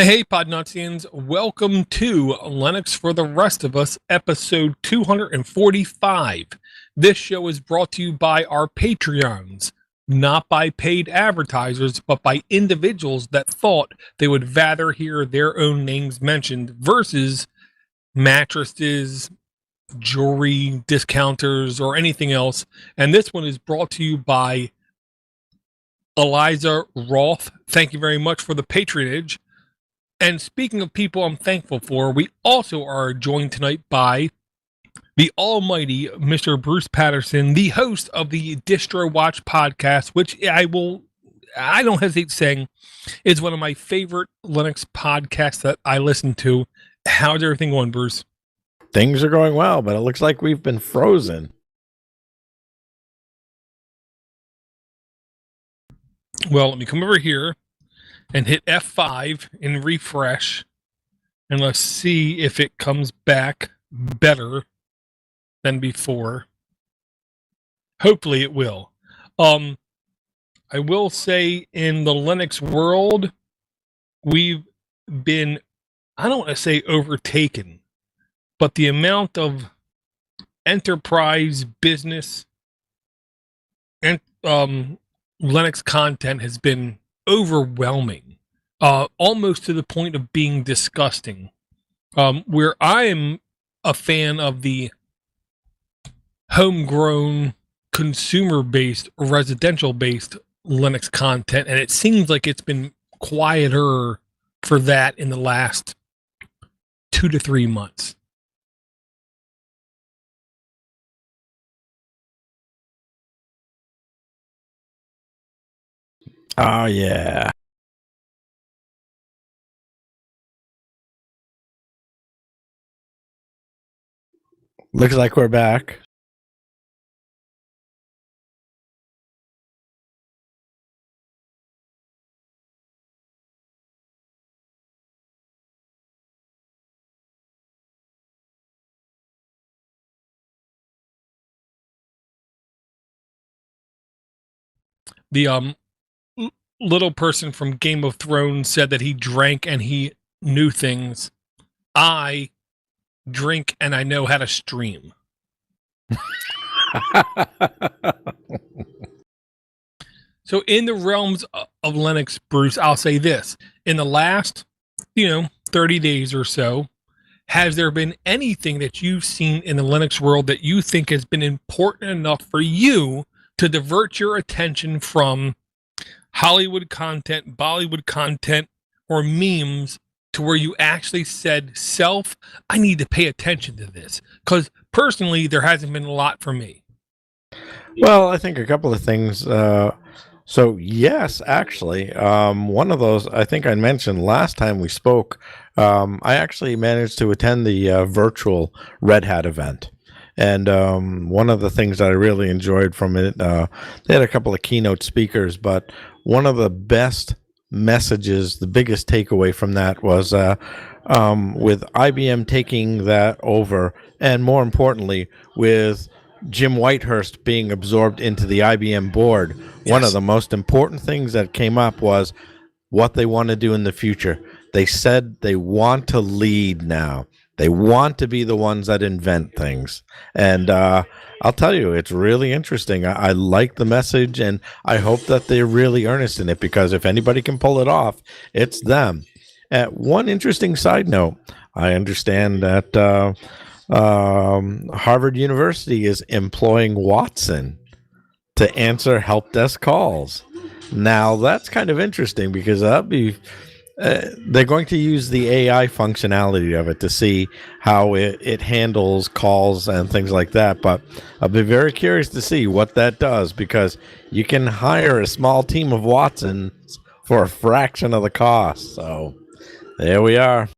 Hey, Podnotsians, welcome to Linux for the Rest of Us, episode 245. This show is brought to you by our Patreons, not by paid advertisers, but by individuals that thought they would rather hear their own names mentioned versus mattresses, jewelry, discounters, or anything else. And this one is brought to you by Eliza Roth. Thank you very much for the patronage. And speaking of people I'm thankful for, we also are joined tonight by the almighty Mr. Bruce Patterson, the host of the Distro Watch podcast, which I don't hesitate saying is one of my favorite Linux podcasts that I listen to. How's everything going, Bruce? Things are going well, but it looks like we've been frozen. Well, let me come over here and hit F5 and refresh, and let's see if it comes back better than before. Hopefully it will. I will say in the Linux world, we've been, I don't want to say overtaken, but the amount of enterprise business and Linux content has been overwhelming, almost to the point of being disgusting. Where I am a fan of the homegrown, consumer-based, residential-based Linux content, and it seems like it's been quieter for that in the last 2 to 3 months. Oh, yeah. Looks like we're back. The little person from Game of Thrones said that he drank and he knew things. I drink and I know how to stream. So in the realms of Linux, Bruce, I'll say this. In the last, 30 days or so, has there been anything that you've seen in the Linux world that you think has been important enough for you to divert your attention from Hollywood content, Bollywood content, or memes to where you actually said, self, I need to pay attention to this? Because personally, there hasn't been a lot for me. Well, I think a couple of things. So, yes, actually, one of those I think I mentioned last time we spoke. I actually managed to attend the virtual Red Hat event. And one of the things that I really enjoyed from it, they had a couple of keynote speakers, but one of the best messages, the biggest takeaway from that was with IBM taking that over, and more importantly, with Jim Whitehurst being absorbed into the IBM board, yes. One of the most important things that came up was what they want to do in the future. They said they want to lead now. They want to be the ones that invent things. And I'll tell you, it's really interesting. I like the message, and I hope that they're really earnest in it, because if anybody can pull it off, it's them. One interesting side note, I understand that Harvard University is employing Watson to answer help desk calls. Now, that's kind of interesting, because that'd be... they're going to use the AI functionality of it to see how it handles calls and things like that. But I'll be very curious to see what that does, because you can hire a small team of Watsons for a fraction of the cost. So there we are.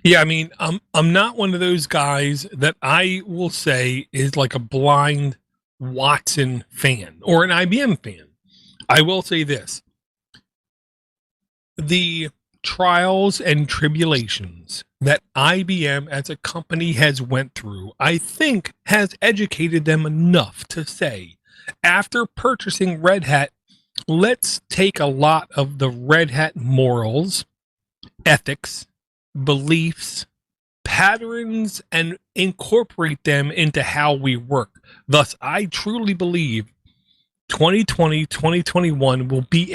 Yeah, I mean, I'm not one of those guys that I will say is like a blind Watson fan or an IBM fan. I will say this. The trials and tribulations that IBM as a company has went through, I think, has educated them enough to say, after purchasing Red Hat let's take a lot of the Red Hat morals, ethics, beliefs, patterns, and incorporate them into how we work. Thus, I truly believe 2020, 2021 will be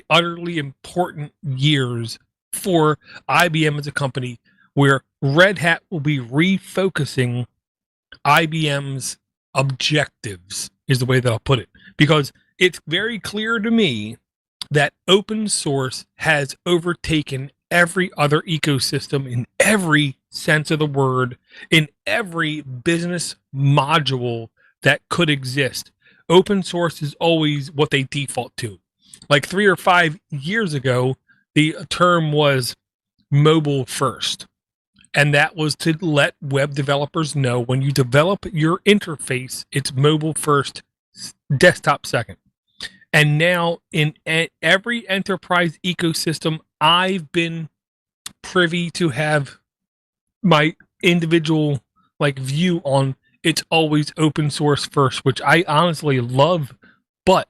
utterly important years for IBM as a company, where Red Hat will be refocusing IBM's objectives, is the way that I'll put it. Because it's very clear to me that open source has overtaken every other ecosystem in every sense of the word, in every business module that could exist. Open source is always what they default to. Like 3 or 5 years ago, the term was mobile first. And that was to let web developers know when you develop your interface, it's mobile first, desktop second. And now in every enterprise ecosystem I've been privy to have my individual view on, it's always open source first, which I honestly love. But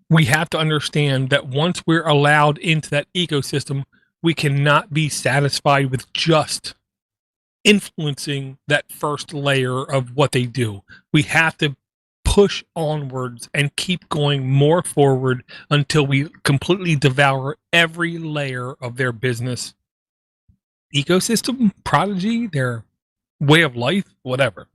we have to understand that once we're allowed into that ecosystem, we cannot be satisfied with just influencing that first layer of what they do. We have to push onwards and keep going more forward until we completely devour every layer of their business ecosystem, prodigy, their way of life, whatever.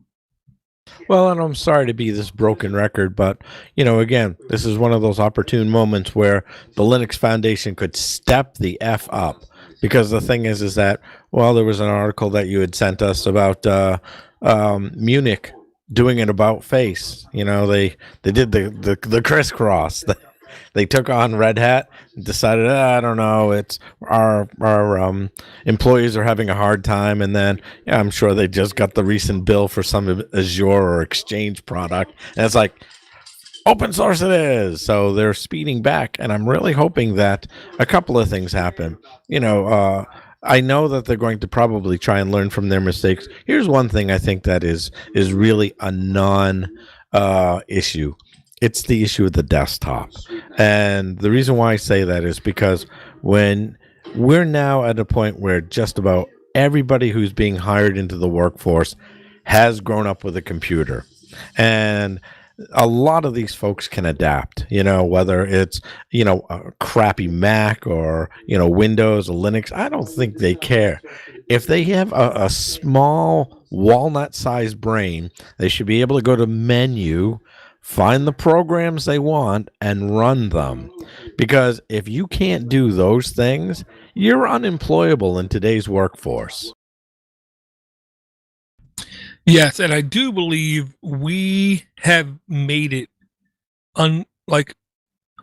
Well, and I'm sorry to be this broken record, but again, this is one of those opportune moments where the Linux Foundation could step the F up. Because the thing is that, well, there was an article that you had sent us about Munich doing an about face. They did the crisscross. They took on Red Hat and decided, I don't know, it's our employees are having a hard time. And then, I'm sure they just got the recent bill for some Azure or Exchange product. And it's like, open source it is. So they're speeding back. And I'm really hoping that a couple of things happen. I know that they're going to probably try and learn from their mistakes. Here's one thing I think that is really a non issue. It's the issue of the desktop. And the reason why I say that is because when we're now at a point where just about everybody who's being hired into the workforce has grown up with a computer. And a lot of these folks can adapt, whether it's, a crappy Mac or, Windows or Linux. I don't think they care. If they have a small walnut-sized brain, they should be able to go to menu, find the programs they want, and run them. Because if you can't do those things, you're unemployable in today's workforce. Yes, and I do believe we have made it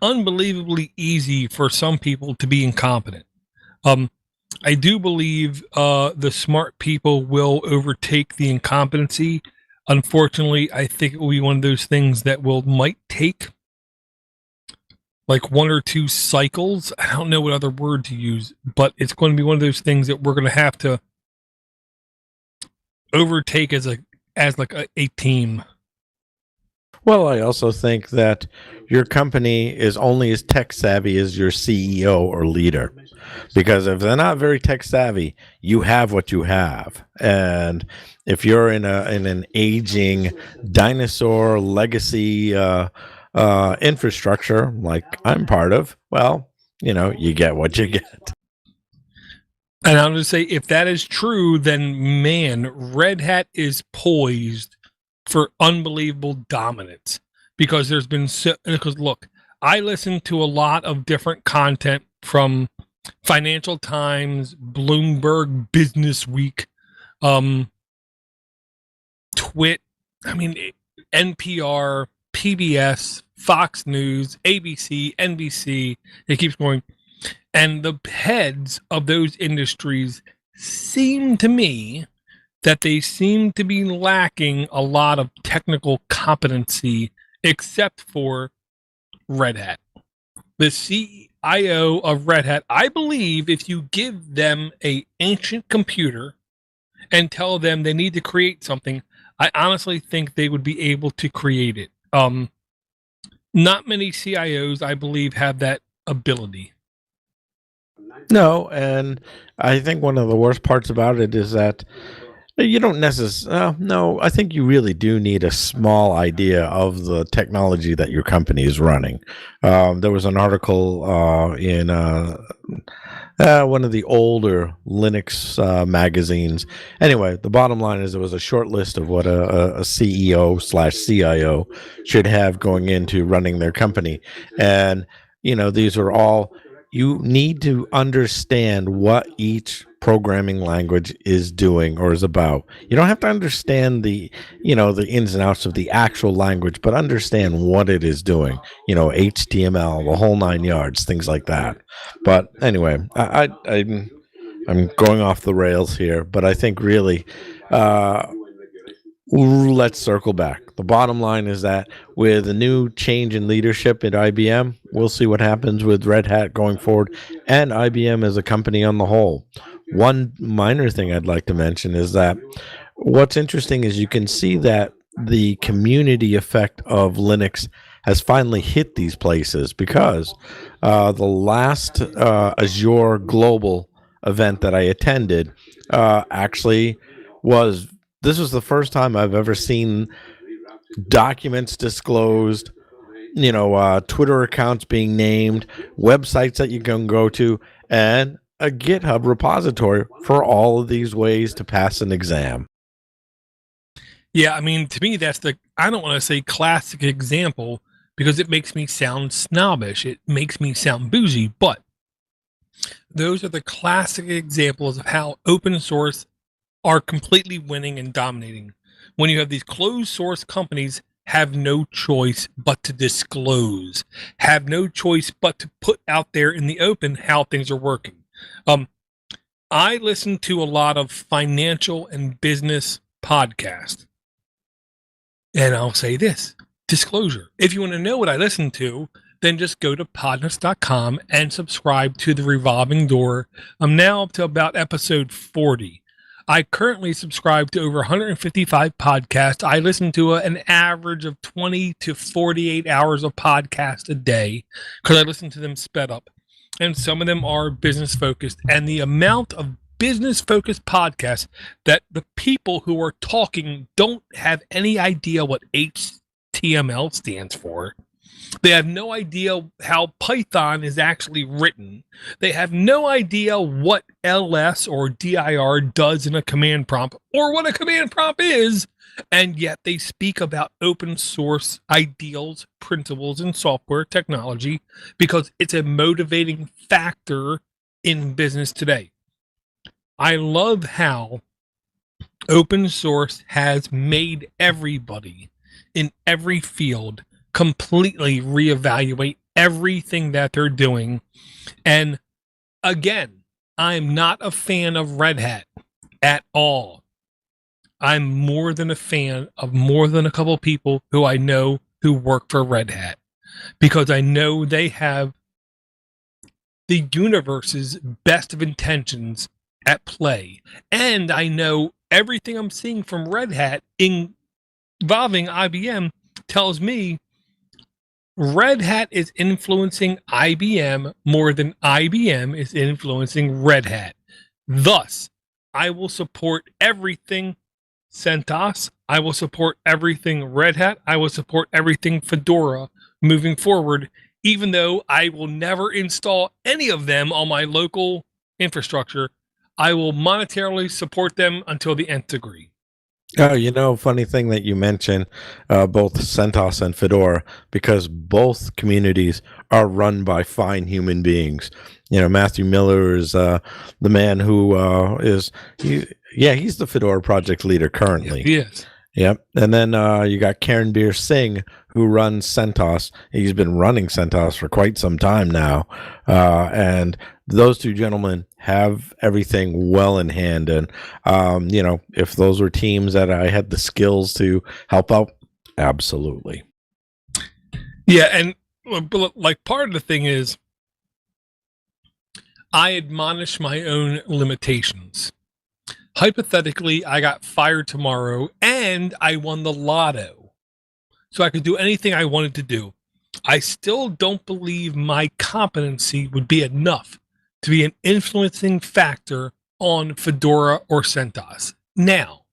unbelievably easy for some people to be incompetent. I do believe the smart people will overtake the incompetency. Unfortunately, I think it will be one of those things that might take 1 or 2 cycles. I don't know what other word to use, but it's going to be one of those things that we're going to have to overtake as a team. Well, I also think that your company is only as tech savvy as your CEO or leader, because if they're not very tech savvy, you have what you have. And if you're in an aging dinosaur legacy infrastructure like I'm part of, well, you get what you get. And I'll just say, if that is true, then man, Red Hat is poised for unbelievable dominance. Because look, I listen to a lot of different content from Financial Times, Bloomberg Business Week, Twit, NPR, PBS, Fox News, ABC, NBC. It keeps going. And the heads of those industries seem to me that they seem to be lacking a lot of technical competency, except for Red Hat. The CIO of Red Hat, I believe if you give them an ancient computer and tell them they need to create something, I honestly think they would be able to create it. Not many CIOs, I believe, have that ability. No, and I think one of the worst parts about it is that you don't necessarily. No, I think you really do need a small idea of the technology that your company is running. There was an article in one of the older Linux magazines. Anyway, the bottom line is there was a short list of what a CEO slash CIO should have going into running their company, and these are all. You need to understand what each programming language is doing or is about. You don't have to understand the ins and outs of the actual language, but understand what it is doing. HTML, the whole 9 yards, things like that. But anyway, I'm going off the rails here, but I think really, uh, let's circle back. The bottom line is that with a new change in leadership at IBM, we'll see what happens with Red Hat going forward and IBM as a company on the whole. One minor thing I'd like to mention is that what's interesting is you can see that the community effect of Linux has finally hit these places because the last Azure Global event that I attended actually was this was the first time I've ever seen documents disclosed, Twitter accounts being named, websites that you can go to, and a GitHub repository for all of these ways to pass an exam. Yeah, I mean, to me, I don't want to say classic example because it makes me sound snobbish. It makes me sound bougie, but those are the classic examples of how open source are completely winning and dominating. When you have these closed source companies have no choice but to disclose, have no choice but to put out there in the open how things are working. I listen to a lot of financial and business podcasts. And I'll say this, disclosure. If you want to know what I listen to, then just go to podnuts.com and subscribe to the Revolving Door. I'm now up to about episode 40. I currently subscribe to over 155 podcasts. I listen to an average of 20 to 48 hours of podcast a day because I listen to them sped up. And some of them are business focused. And the amount of business focused podcasts that the people who are talking don't have any idea what HTML stands for. They have no idea how Python is actually written. They have no idea what ls or dir does in a command prompt or what a command prompt is. And yet they speak about open source ideals, principles, and software technology because it's a motivating factor in business today. I love how open source has made everybody in every field completely reevaluate everything that they're doing. And again, I'm not a fan of Red Hat at all. I'm more than a fan of more than a couple people who I know who work for Red Hat because I know they have the universe's best of intentions at play. And I know everything I'm seeing from Red Hat involving IBM tells me Red Hat is influencing IBM more than IBM is influencing Red Hat. Thus, I will support everything CentOS. I will support everything Red Hat. I will support everything Fedora moving forward, even though I will never install any of them on my local infrastructure. I will monetarily support them until the nth degree. Oh, funny thing that you mentioned both CentOS and Fedora, because both communities are run by fine human beings. Matthew Miller is the man who he's the Fedora project leader currently. Yes. Yep. And then you got Karanbir Singh, who runs CentOS. He's been running CentOS for quite some time now. And those two gentlemen have everything well in hand. And, if those were teams that I had the skills to help out, absolutely. Yeah. And like part of the thing is I admonish my own limitations. Hypothetically, I got fired tomorrow and I won the lotto. So I could do anything I wanted to do. I still don't believe my competency would be enough to be an influencing factor on Fedora or CentOS. Now,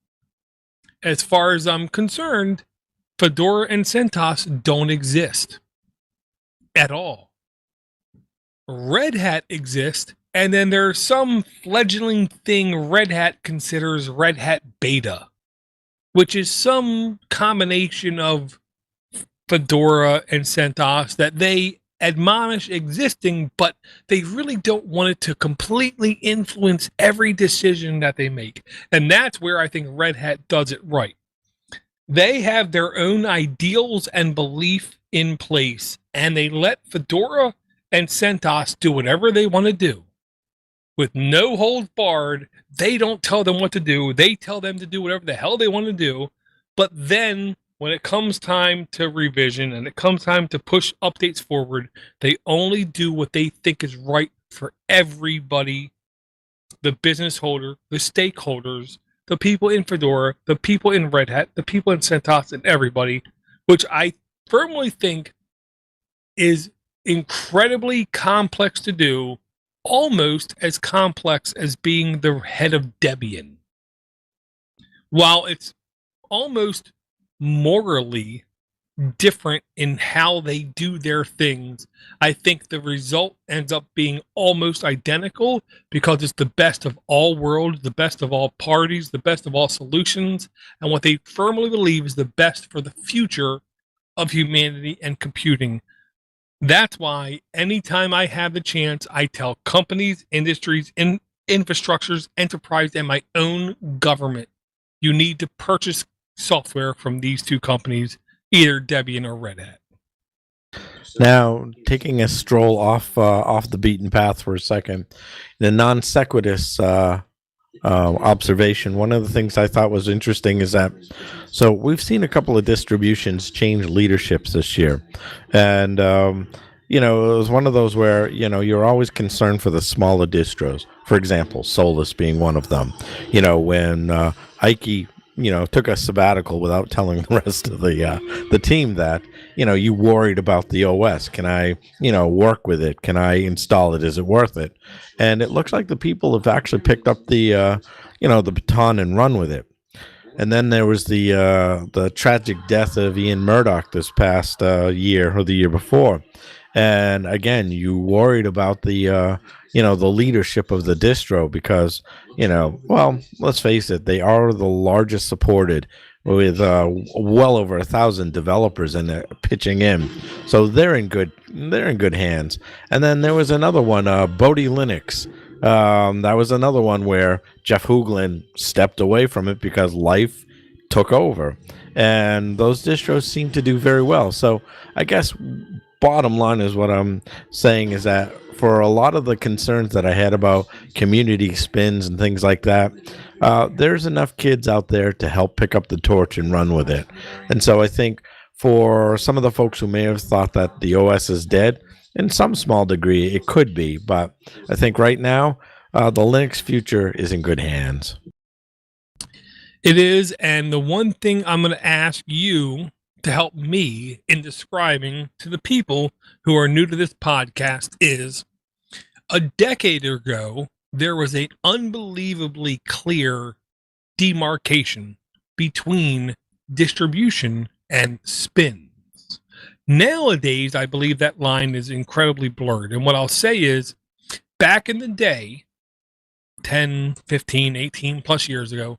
as far as I'm concerned, Fedora and CentOS don't exist at all. Red Hat exists, and then there's some fledgling thing Red Hat considers Red Hat Beta, which is some combination of Fedora and CentOS that they admonish existing, but they really don't want it to completely influence every decision that they make. And that's where I think Red Hat does it right. They have their own ideals and belief in place, and they let Fedora and CentOS do whatever they want to do. With no holds barred, they don't tell them what to do. They tell them to do whatever the hell they want to do. But then when it comes time to revision and it comes time to push updates forward, they only do what they think is right for everybody, the business holder, the stakeholders, the people in Fedora, the people in Red Hat, the people in CentOS, and everybody, which I firmly think is incredibly complex to do, almost as complex as being the head of Debian. While it's almost morally different in how they do their things, I think the result ends up being almost identical because it's the best of all worlds, the best of all parties, the best of all solutions, and what they firmly believe is the best for the future of humanity and computing. That's why anytime I have the chance, I tell companies, industries, infrastructures, enterprise, and my own government, you need to purchase software from these two companies, either Debian or Red Hat. Now, taking a stroll off the beaten path for a second, the non sequitus observation. One of the things I thought was interesting is that, so we've seen a couple of distributions change leaderships this year, and it was one of those where you're always concerned for the smaller distros. For example, Solus being one of them. When Ike took a sabbatical without telling the rest of the team that, you worried about the OS. Can I, work with it? Can I install it? Is it worth it? And it looks like the people have actually picked up the baton and run with it. And then there was the tragic death of Ian Murdoch this past year or the year before. And again, you worried about the leadership of the distro because, let's face it, they are the largest supported with well over 1,000 developers in there pitching in. So they're in good hands. And then there was another one, Bodhi Linux. That was another one where Jeff Hoogland stepped away from it because life took over. And those distros seem to do very well. So I guess bottom line is what I'm saying is that for a lot of the concerns that I had about community spins and things like that, there's enough kids out there to help pick up the torch and run with it. And so I think for some of the folks who may have thought that the OS is dead, in some small degree, it could be. But I think right now, the Linux future is in good hands. It is. And the one thing I'm going to ask you to help me in describing to the people who are new to this podcast is, a decade ago, there was an unbelievably clear demarcation between distribution and spins. Nowadays, I believe that line is incredibly blurred. And what I'll say is, back in the day, 10, 15, 18 plus years ago,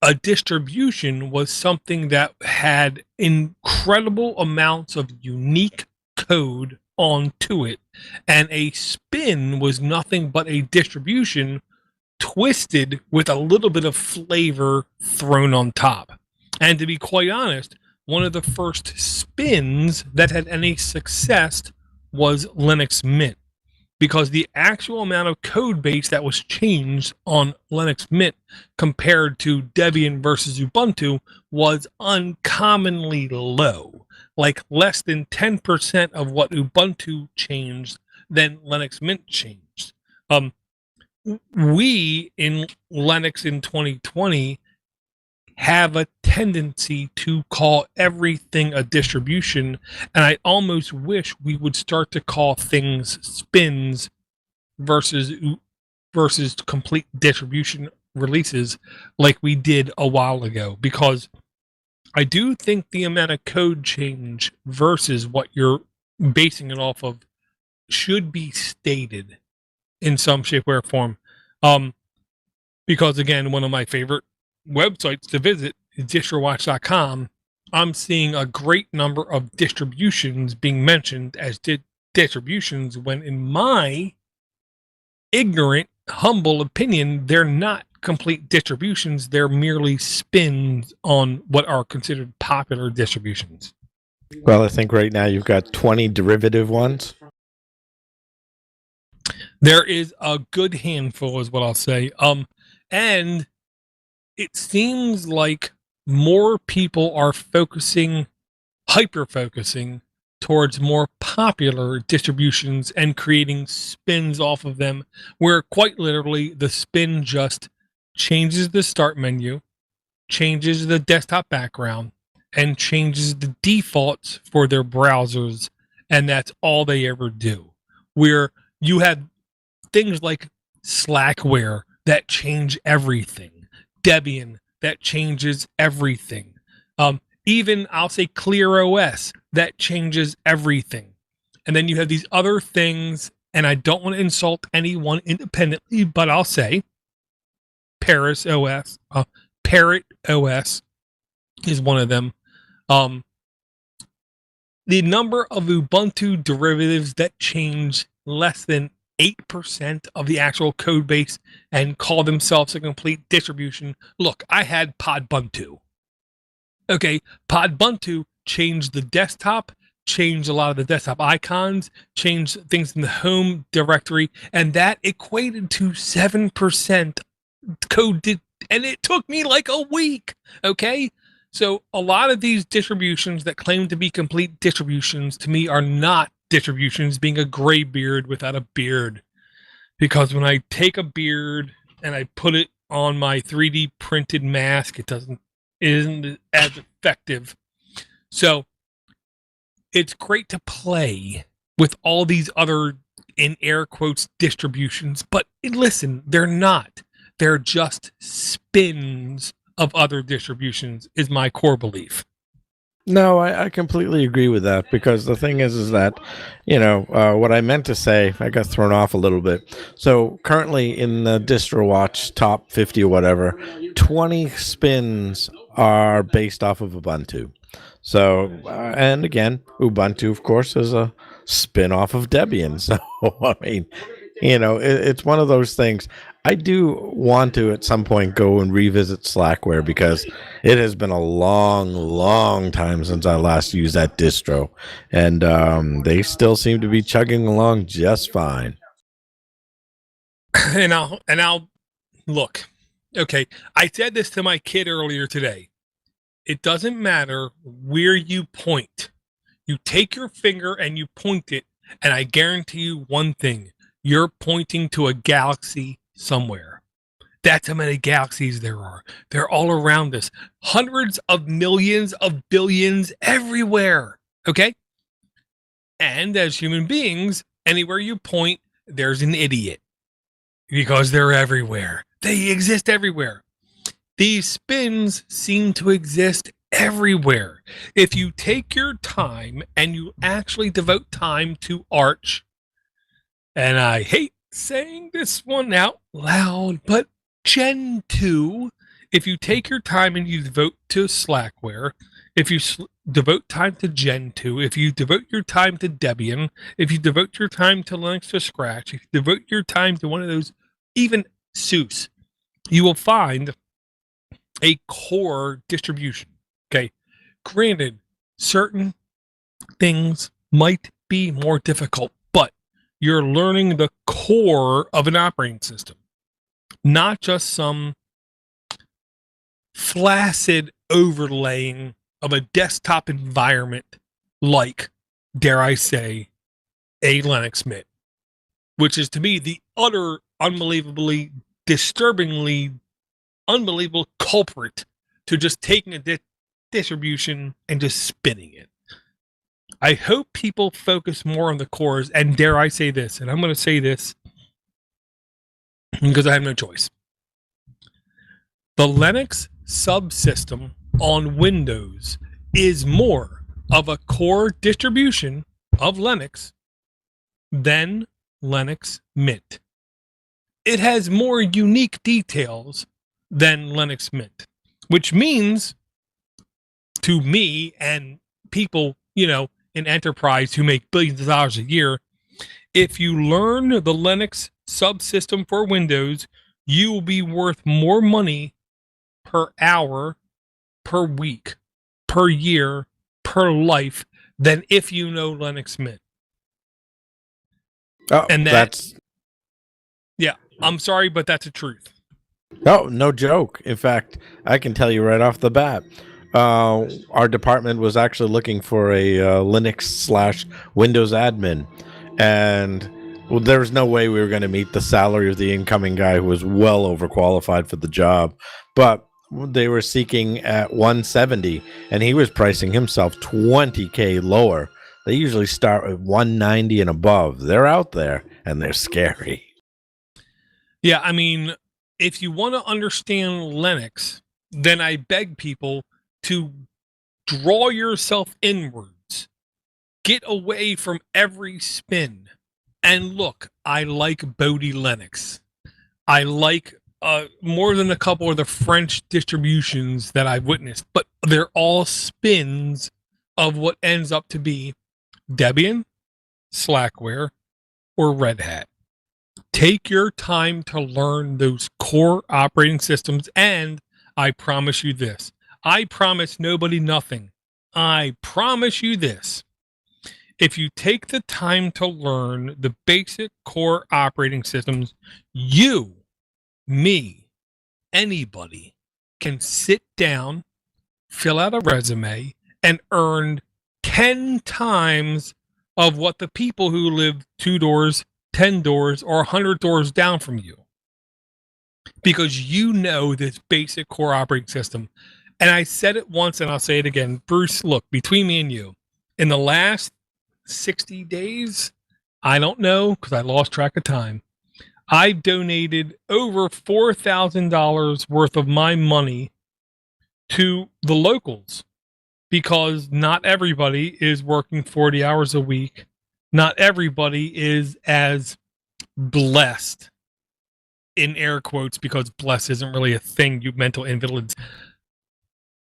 a distribution was something that had incredible amounts of unique code onto it. And a spin was nothing but a distribution twisted with a little bit of flavor thrown on top. And to be quite honest, one of the first spins that had any success was Linux Mint, because the actual amount of code base that was changed on Linux Mint compared to Debian versus Ubuntu was uncommonly low, like less than 10% of what Ubuntu changed than Linux Mint changed. We in Linux in 2020 have a tendency to call everything a distribution, and I almost wish we would start to call things spins versus complete distribution releases like we did a while ago, because I do think the amount of code change versus what you're basing it off of should be stated in some shape, way, or form. Because again, one of my favorite websites to visit is distrowatch.com. I'm seeing a great number of distributions being mentioned as distributions, when in my ignorant, humble opinion, they're not complete distributions. They're merely spins on what are considered popular distributions. Well, I think right now you've got 20 derivative ones. There is a good handful, is what I'll say. And it seems like more people are hyper-focusing towards more popular distributions and creating spins off of them, where quite literally the spin just changes the start menu, changes the desktop background, and changes the defaults for their browsers, and that's all they ever do. Where you have things like Slackware that change everything, Debian that changes everything, even I'll say ClearOS that changes everything. And then you have these other things, and I don't want to insult anyone independently, but I'll say Parrot OS is one of them. The number of Ubuntu derivatives that change less than 8% of the actual code base and call themselves a complete distribution. Look, I had Podbuntu. Okay, Podbuntu changed the desktop, changed a lot of the desktop icons, changed things in the home directory, and that equated to 7% code and it took me like a week. Okay, so a lot of these distributions that claim to be complete distributions to me are not distributions, being a gray beard without a beard. Because when I take a beard and I put it on my 3D printed mask, it isn't as effective. So it's great to play with all these other, in air quotes, distributions, but listen, they're not. They're just spins of other distributions, is my core belief. No, I completely agree with that, because the thing is that, what I meant to say, I got thrown off a little bit. So currently in the DistroWatch top 50 or whatever, 20 spins are based off of Ubuntu. So, and again, Ubuntu, of course, is a spin off of Debian. So, I mean, it's one of those things. I do want to at some point go and revisit Slackware, because it has been a long, long time since I last used that distro, and they still seem to be chugging along just fine. And I'll look. Okay, I said this to my kid earlier today. It doesn't matter where you point. You take your finger and you point it, and I guarantee you one thing: you're pointing to a galaxy somewhere. That's how many galaxies there are. They're all around us. Hundreds of millions of billions everywhere. Okay? And as human beings, anywhere you point, there's an idiot. Because they're everywhere. They exist everywhere. These spins seem to exist everywhere. If you take your time and you actually devote time to Arch, and I hate saying this one out loud, but Gen 2, if you take your time and you devote to Slackware, if you devote time to Gen 2, if you devote your time to Debian, if you devote your time to Linux to Scratch, if you devote your time to one of those, even SUSE, you will find a core distribution. Okay. Granted, certain things might be more difficult, but you're learning the core of an operating system, not just some flaccid overlaying of a desktop environment like, dare I say, a Linux Mint, which is to me the utter, unbelievably, disturbingly unbelievable culprit to just taking a distribution and just spinning it. I hope people focus more on the cores, and dare I say this, and I'm going to say this because I have no choice. The Linux subsystem on Windows is more of a core distribution of Linux than Linux Mint. It has more unique details than Linux Mint, which means to me and people, in enterprise who make billions of dollars a year, if you learn the Linux subsystem for Windows, you will be worth more money per hour, per week, per year, per life than if you know Linux Mint. Oh, and I'm sorry, but that's the truth. No joke. In fact, I can tell you right off the bat, our department was actually looking for a Linux/Windows admin, and there was no way we were going to meet the salary of the incoming guy, who was well overqualified for the job. But they were seeking at 170, and he was pricing himself 20K lower. They usually start at 190 and above. They're out there, and they're scary. Yeah, I mean, if you want to understand Linux, then I beg people to draw yourself inwards. Get away from every spin. And look, I like Bodhi Linux. I like more than a couple of the French distributions that I've witnessed, but they're all spins of what ends up to be Debian, Slackware, or Red Hat. Take your time to learn those core operating systems, and I promise you this. I promise nobody nothing. I promise you this. If you take the time to learn the basic core operating systems, you, me, anybody can sit down, fill out a resume, and earn 10 times of what the people who live 2 doors, 10 doors, or 100 doors down from you. Because you know this basic core operating system. And I said it once and I'll say it again. Bruce, look, between me and you, in the last 60 days, I don't know because I lost track of time, I've donated over $4,000 worth of my money to the locals, because not everybody is working 40 hours a week. Not everybody is as blessed, in air quotes, because blessed isn't really a thing, you mental invalids.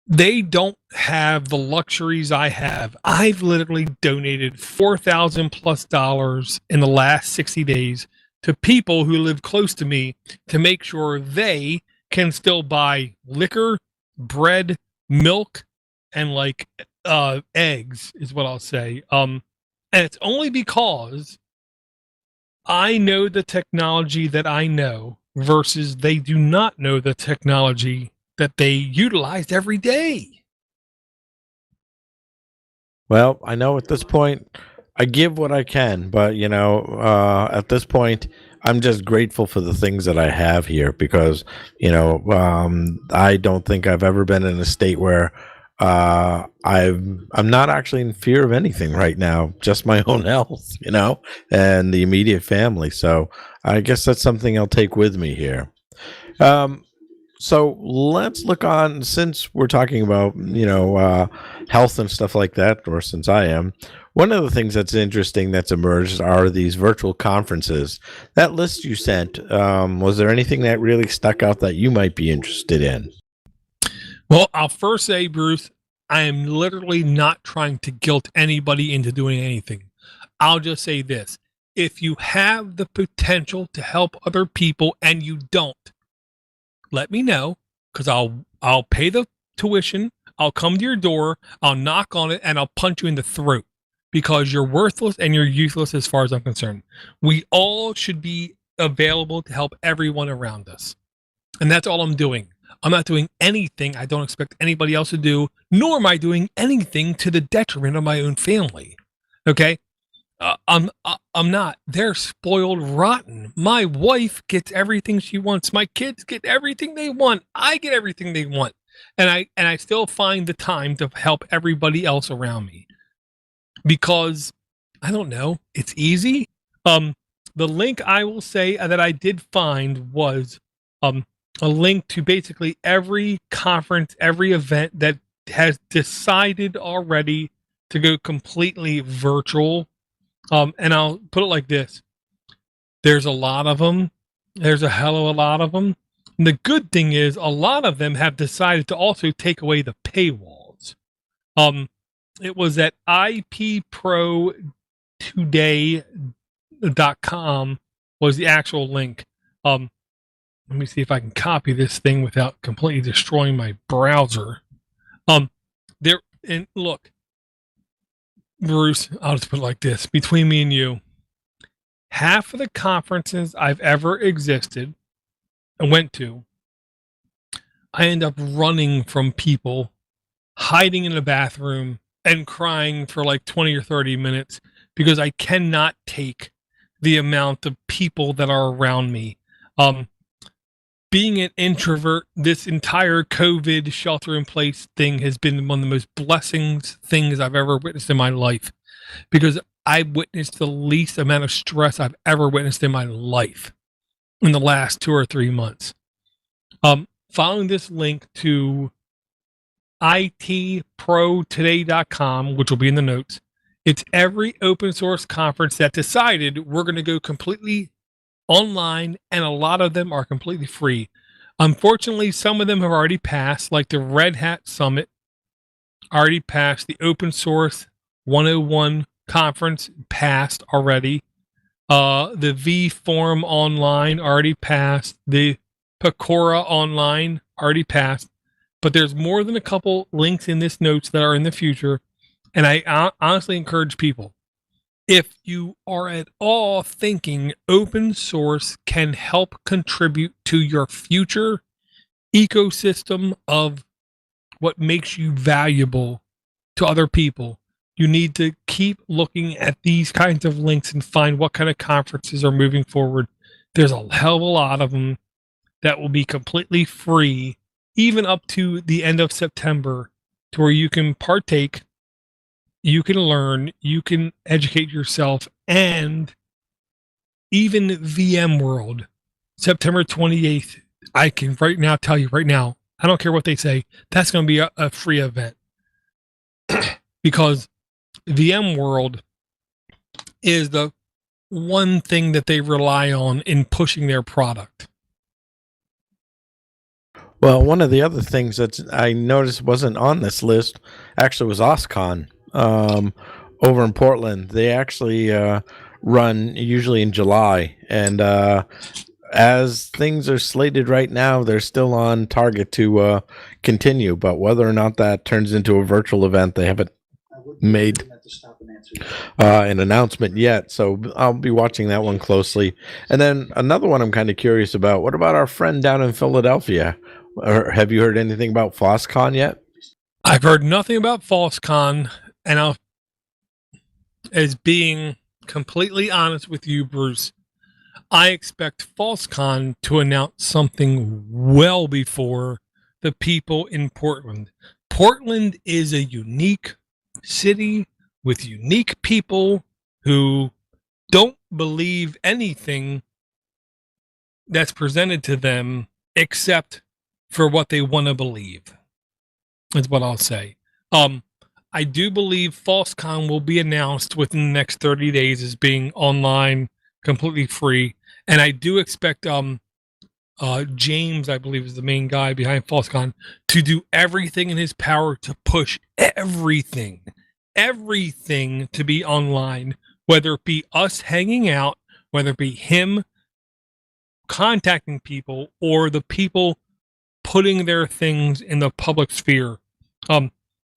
They don't have the luxuries I have. I've literally donated $4,000+ in the last 60 days to people who live close to me to make sure they can still buy liquor, bread, milk, and eggs is what I'll say. And it's only because I know the technology that I know versus they do not know the technology that they utilize every day. Well, I know at this point I give what I can, but at this point I'm just grateful for the things that I have here, because I don't think I've ever been in a state where I'm not actually in fear of anything right now, just my own health, and the immediate family. So I guess that's something I'll take with me here. So let's look on, since we're talking about, health and stuff like that, or since I am, one of the things that's interesting that's emerged are these virtual conferences. That list you sent, was there anything that really stuck out that you might be interested in? Well, I'll first say, Bruce, I am literally not trying to guilt anybody into doing anything. I'll just say this. If you have the potential to help other people and you don't, let me know, because I'll pay the tuition. I'll come to your door. I'll knock on it, and I'll punch you in the throat, because you're worthless and you're useless as far as I'm concerned. We all should be available to help everyone around us. And that's all I'm doing. I'm not doing anything I don't expect anybody else to do, nor am I doing anything to the detriment of my own family. Okay? I'm not. They're spoiled rotten. My wife gets everything she wants. My kids get everything they want. I get everything they want. and I still find the time to help everybody else around me because I don't know, it's easy. The link I will say that I did find was a link to basically every conference, every event that has decided already to go completely virtual. And I'll put it like this. There's a lot of them. There's a hell of a lot of them. And the good thing is a lot of them have decided to also take away the paywalls. It was at ipprotoday.com was the actual link. Let me see if I can copy this thing without completely destroying my browser. There and look, Bruce, I'll just put it like this. Between me and you, half of the conferences I've ever existed and went to, I end up running from people, hiding in the bathroom and crying for like 20 or 30 minutes because I cannot take the amount of people that are around me. Being an introvert, this entire COVID shelter in place thing has been one of the most things I've ever witnessed in my life because I witnessed the least amount of stress I've ever witnessed in my life in the last 2 or 3 months. Following this link to itprotoday.com, which will be in the notes, it's every open source conference that decided we're going to go completely online, and a lot of them are completely free. Unfortunately, some of them have already passed, like the Red Hat Summit already passed, the Open Source 101 conference passed already, the V Forum Online already passed, the Pecora Online already passed, but there's more than a couple links in this notes that are in the future, and I honestly encourage people, if you are at all thinking open source can help contribute to your future ecosystem of what makes you valuable to other people, you need to keep looking at these kinds of links and find what kind of conferences are moving forward. There's a hell of a lot of them that will be completely free, even up to the end of September, to where you can partake, you can learn, you can educate yourself, and even VMworld, September 28th, I can right now tell you right now, I don't care what they say, that's going to be a free event. Because VMworld is the one thing that they rely on in pushing their product. Well, one of the other things that I noticed wasn't on this list actually was OSCON. Over in Portland, they actually run usually in July, and as things are slated right now, they're still on target to continue. But whether or not that turns into a virtual event, they haven't made an announcement yet. So I'll be watching that one closely. And then another one I'm kind of curious about. What about our friend down in Philadelphia? Or have you heard anything about FOSCON yet? I've heard nothing about FOSCON, and as being completely honest with you, Bruce, I expect FOSCON to announce something well before the people in Portland. Portland is a unique city with unique people who don't believe anything that's presented to them except for what they want to believe. That's what I'll say. I do believe FOSCON will be announced within the next 30 days as being online, completely free. And I do expect James, I believe is the main guy behind FOSCON, to do everything in his power to push everything to be online, whether it be us hanging out, whether it be him contacting people, or the people putting their things in the public sphere.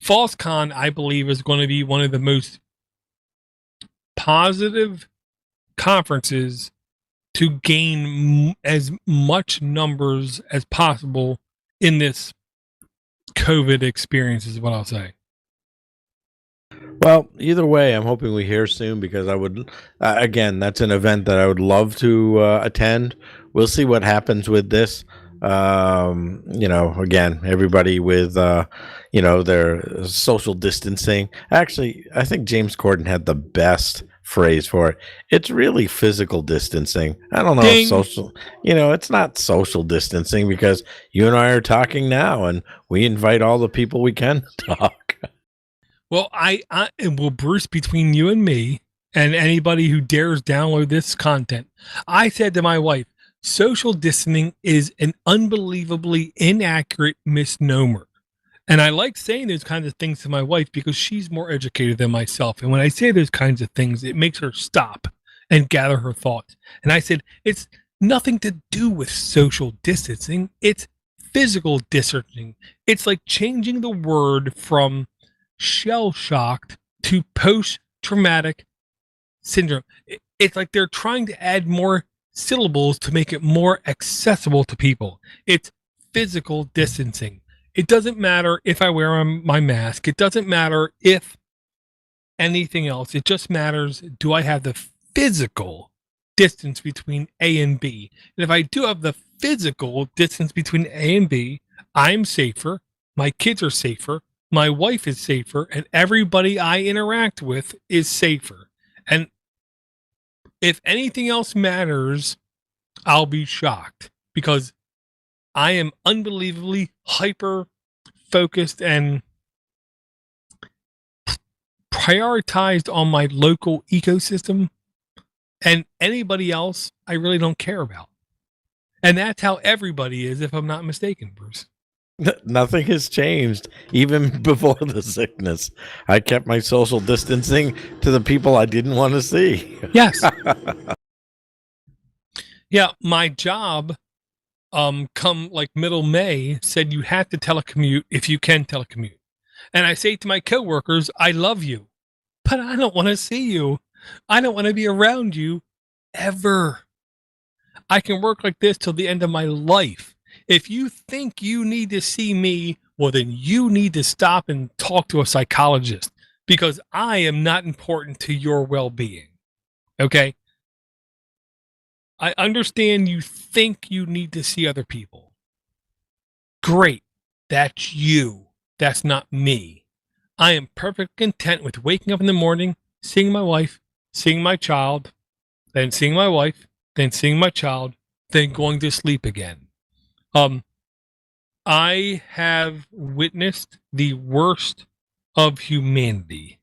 FOSCON, I believe, is going to be one of the most positive conferences to gain as much numbers as possible in this COVID experience, is what I'll say. Well, either way, I'm hoping we hear soon, because I would, again, that's an event that I would love to attend. We'll see what happens with this. Again, everybody with, their social distancing. Actually, I think James Corden had the best phrase for it. It's really physical distancing. I don't know if Ding. social, it's not social distancing because you and I are talking now and we invite all the people we can to talk. Well, Bruce, between you and me and anybody who dares download this content, I said to my wife, social distancing is an unbelievably inaccurate misnomer. And I like saying those kinds of things to my wife because she's more educated than myself. And when I say those kinds of things, it makes her stop and gather her thoughts. And I said, it's nothing to do with social distancing. It's physical distancing. It's like changing the word from shell shocked to post traumatic syndrome. It's like they're trying to add more syllables to make it more accessible to people. It's physical distancing. It doesn't matter if I wear my mask. It doesn't matter if anything else. It just matters, do I have the physical distance between A and B? And if I do have the physical distance between A and B, I'm safer. My kids are safer. My wife is safer. And everybody I interact with is safer. And if anything else matters, I'll be shocked because I am unbelievably hyper focused and prioritized on my local ecosystem, and anybody else I really don't care about. And that's how everybody is, if I'm not mistaken, Bruce. Nothing has changed even before the sickness. I kept my social distancing to the people I didn't want to see. Yes. Yeah, my job come like middle May said you have to telecommute if you can telecommute. And I say to my coworkers, I love you, but I don't want to see you. I don't want to be around you ever. I can work like this till the end of my life. If you think you need to see me, well, then you need to stop and talk to a psychologist because I am not important to your well-being. Okay? I understand you think you need to see other people. Great. That's you. That's not me. I am perfectly content with waking up in the morning, seeing my wife, seeing my child, then seeing my wife, then seeing my child, then going to sleep again. I have witnessed the worst of humanity.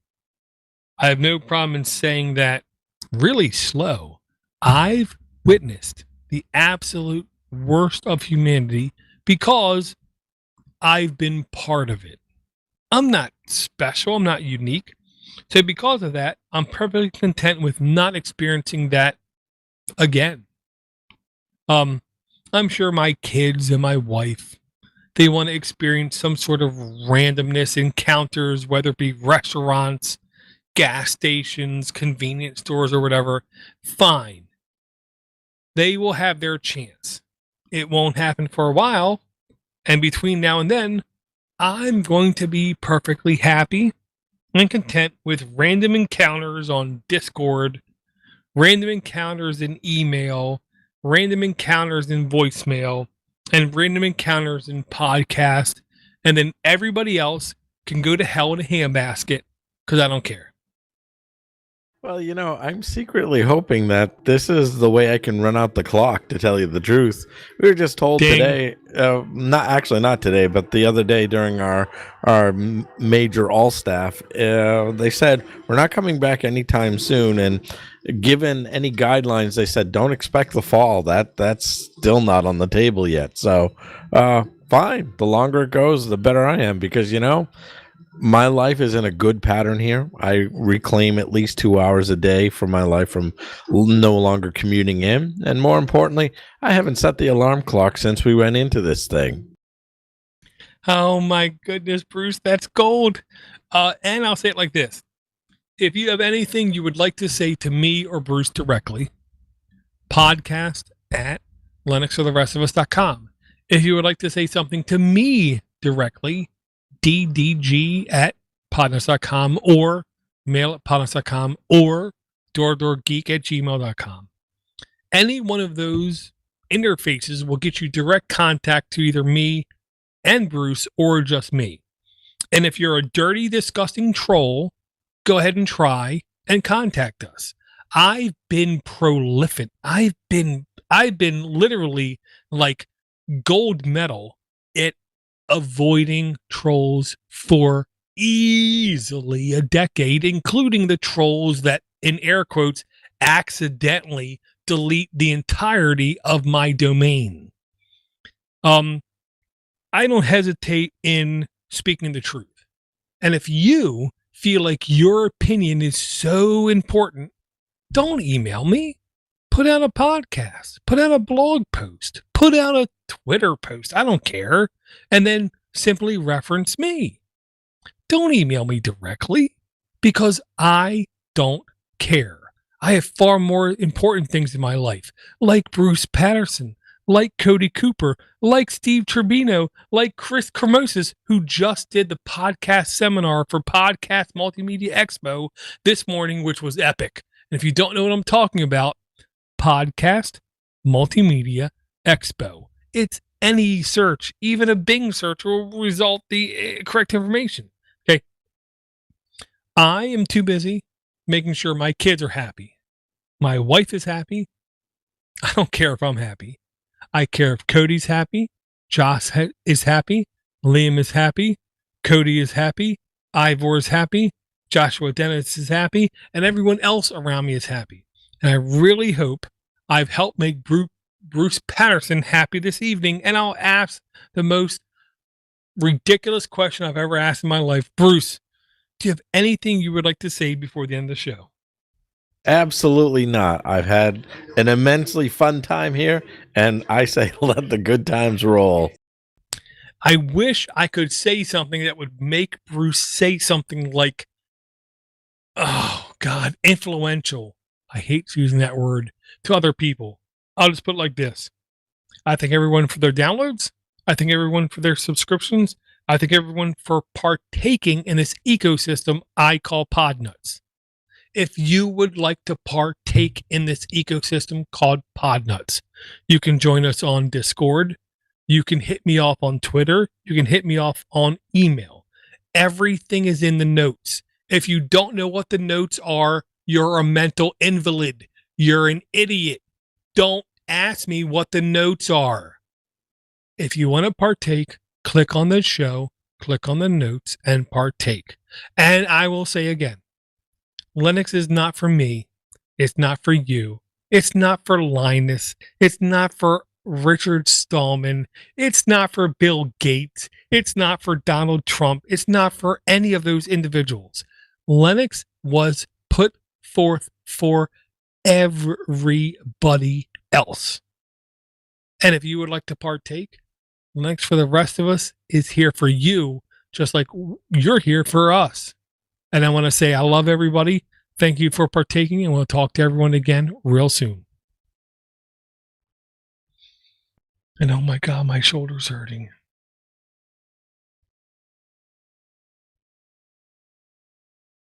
I have no problem in saying that really slow. I've witnessed the absolute worst of humanity because I've been part of it. I'm not special. I'm not unique. So because of that, I'm perfectly content with not experiencing that again. I'm sure my kids and my wife, they want to experience some sort of randomness encounters, whether it be restaurants, gas stations, convenience stores, or whatever. Fine. They will have their chance. It won't happen for a while. And between now and then, I'm going to be perfectly happy and content with random encounters on Discord, random encounters in email, random encounters in voicemail, and random encounters in podcast. And then everybody else can go to hell in a handbasket because I don't care. Well, I'm secretly hoping that this is the way I can run out the clock, to tell you the truth. We were just told Ding. today, not today, but the other day during our major all staff, they said we're not coming back anytime soon. And given any guidelines, they said don't expect the fall. That's still not on the table yet. So fine. The longer it goes, the better I am because, my life is in a good pattern here. I reclaim at least 2 hours a day for my life from no longer commuting in. And more importantly, I haven't set the alarm clock since we went into this thing. Oh my goodness, Bruce, that's gold. And I'll say it like this. If you have anything you would like to say to me or Bruce directly, podcast at linuxfortherestofus.com. If you would like to say something to me directly, ddg at podnuts.com or mail at podnuts.com or doorgeek at gmail.com. Any one of those interfaces will get you direct contact to either me and Bruce or just me. And if you're a dirty, disgusting troll, go ahead and try and contact us. I've been prolific. I've been literally like gold medal at avoiding trolls for easily a decade, including the trolls that, in air quotes, accidentally delete the entirety of my domain. I don't hesitate in speaking the truth. And if you feel like your opinion is so important, don't email me. Put out a podcast, put out a blog post, put out a Twitter post. I don't care. And then simply reference me. Don't email me directly because I don't care. I have far more important things in my life, like Bruce Patterson, like Cody Cooper, like Steve Turbino, like Chris Cremosis, who just did the podcast seminar for Podcast Multimedia Expo this morning, which was epic. And if you don't know what I'm talking about, Podcast Multimedia Expo. It's any search, even a Bing search will result the correct information. Okay. I am too busy making sure my kids are happy. My wife is happy. I don't care if I'm happy. I care if Cody's happy. Josh is happy. Liam is happy. Cody is happy. Ivor is happy. Joshua Dennis is happy. And everyone else around me is happy. And I really hope I've helped make Bruce Patterson happy this evening. And I'll ask the most ridiculous question I've ever asked in my life. Bruce, do you have anything you would like to say before the end of the show? Absolutely not. I've had an immensely fun time here, and I say let the good times roll. I wish I could say something that would make Bruce say something like, oh, God, influential. I hate using that word to other people. I'll just put it like this. I thank everyone for their downloads. I thank everyone for their subscriptions. I thank everyone for partaking in this ecosystem I call Podnuts. If you would like to partake in this ecosystem called Podnuts, you can join us on Discord. You can hit me off on Twitter. You can hit me off on email. Everything is in the notes. If you don't know what the notes are, you're a mental invalid. You're an idiot. Don't ask me what the notes are. If you want to partake, click on the show, click on the notes, and partake. And I will say again, Linux is not for me. It's not for you. It's not for Linus. It's not for Richard Stallman. It's not for Bill Gates. It's not for Donald Trump. It's not for any of those individuals. Linux was put forth for everybody else. And if you would like to partake, Linux for the rest of us is here for you, just like you're here for us. And I want to say I love everybody. Thank you for partaking, and we'll talk to everyone again real soon. And oh my God, my shoulder's hurting.